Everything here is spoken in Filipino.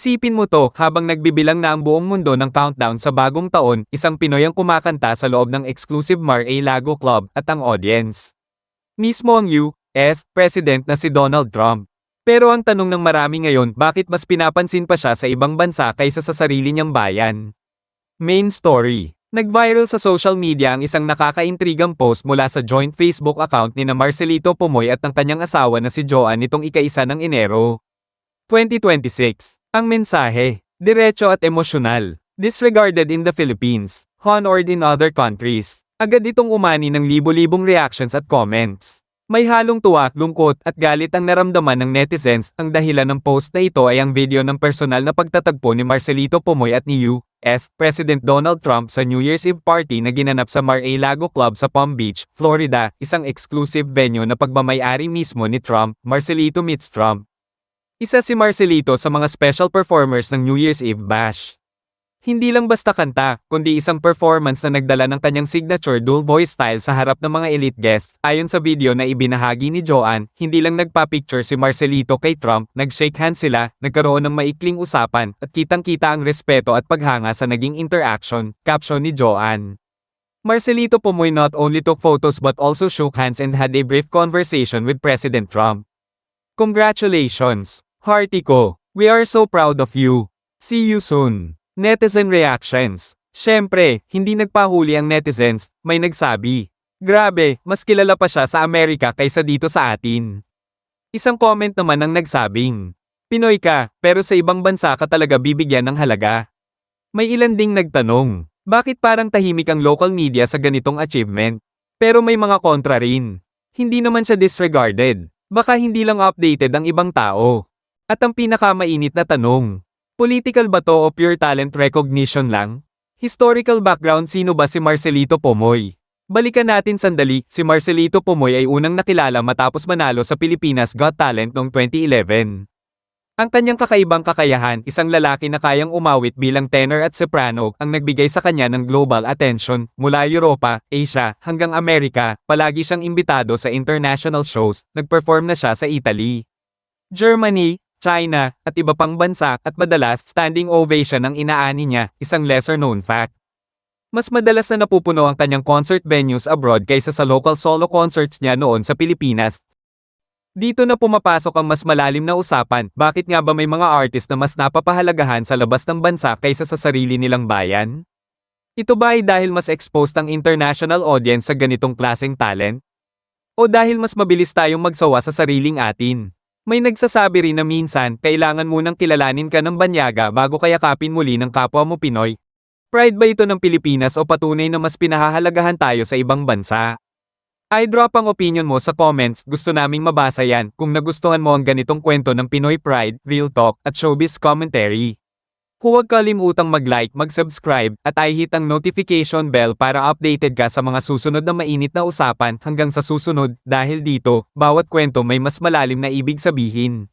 Isipin mo to, habang nagbibilang na ang buong mundo ng countdown sa bagong taon, isang Pinoy ang kumakanta sa loob ng exclusive Mar-a-Lago Club, at ang audience mismo ang US President na si Donald Trump. Pero ang tanong ng marami ngayon, bakit mas pinapansin pa siya sa ibang bansa kaysa sa sarili niyang bayan? Main story. Nag-viral sa social media ang isang nakakaintrigang post mula sa joint Facebook account ni na Marcelito Pomoy at ng kanyang asawa na si Joanne nitong ika-1 ng Enero 2026. Ang mensahe, diretso at emosyonal, disregarded in the Philippines, honored in other countries. Agad itong umani ng libo-libong reactions at comments. May halong tuwa, lungkot at galit ang naramdaman ng netizens. Ang dahilan ng post na ito ay ang video ng personal na pagtatagpo ni Marcelito Pomoy at ni US President Donald Trump sa New Year's Eve party na ginanap sa Mar-a-Lago Club sa Palm Beach, Florida, isang exclusive venue na pagmamay-ari mismo ni Trump. Marcelito meets Trump. Isa si Marcelito sa mga special performers ng New Year's Eve Bash. Hindi lang basta kanta, kundi isang performance na nagdala ng kanyang signature dual voice style sa harap ng mga elite guests. Ayon sa video na ibinahagi ni Joanne, hindi lang nagpa-picture si Marcelito kay Trump, nag-shake hands sila, nagkaroon ng maikling usapan, at kitang-kita ang respeto at paghanga sa naging interaction, caption ni Joanne. Marcelito Pomoy not only took photos but also shook hands and had a brief conversation with President Trump. Congratulations, Hearty ko. We are so proud of you. See you soon. Netizen reactions. Syempre, hindi nagpahuli ang netizens, may nagsabi. Grabe, mas kilala pa siya sa Amerika kaysa dito sa atin. Isang comment naman ang nagsabing, Pinoy ka, pero sa ibang bansa ka talaga bibigyan ng halaga. May ilan ding nagtanong, bakit parang tahimik ang local media sa ganitong achievement? Pero may mga kontra rin. Hindi naman siya disregarded. Baka hindi lang updated ang ibang tao. At ang pinakamainit na tanong, political ba to o pure talent recognition lang? Historical background, sino ba si Marcelito Pomoy? Balikan natin sandali, si Marcelito Pomoy ay unang nakilala matapos manalo sa Pilipinas Got Talent noong 2011. Ang kanyang kakaibang kakayahan, isang lalaki na kayang umawit bilang tenor at soprano, ang nagbigay sa kanya ng global attention, mula Europa, Asia, hanggang Amerika. Palagi siyang imbitado sa international shows, nagperform na siya sa Italy, Germany, China, at iba pang bansa, at madalas standing ovation ang inaani niya, isang lesser-known fact. Mas madalas na napupuno ang kanyang concert venues abroad kaysa sa local solo concerts niya noon sa Pilipinas. Dito na pumapasok ang mas malalim na usapan, bakit nga ba may mga artist na mas napapahalagahan sa labas ng bansa kaysa sa sarili nilang bayan? Ito ba ay dahil mas exposed ang international audience sa ganitong klaseng talent? O dahil mas mabilis tayong magsawa sa sariling atin? May nagsasabi rin na minsan, kailangan munang kilalanin ka ng banyaga bago kayakapin muli ng kapwa mo Pinoy. Pride ba ito ng Pilipinas o patunay na mas pinahahalagahan tayo sa ibang bansa? I-drop ang opinion mo sa comments, gusto naming mabasa yan. Kung nagustuhan mo ang ganitong kwento ng Pinoy Pride, Real Talk, at Showbiz Commentary. Huwag kalimutang mag-like, mag-subscribe, at i-hit ang notification bell para updated ka sa mga susunod na mainit na usapan. Hanggang sa susunod, dahil dito, bawat kwento may mas malalim na ibig sabihin.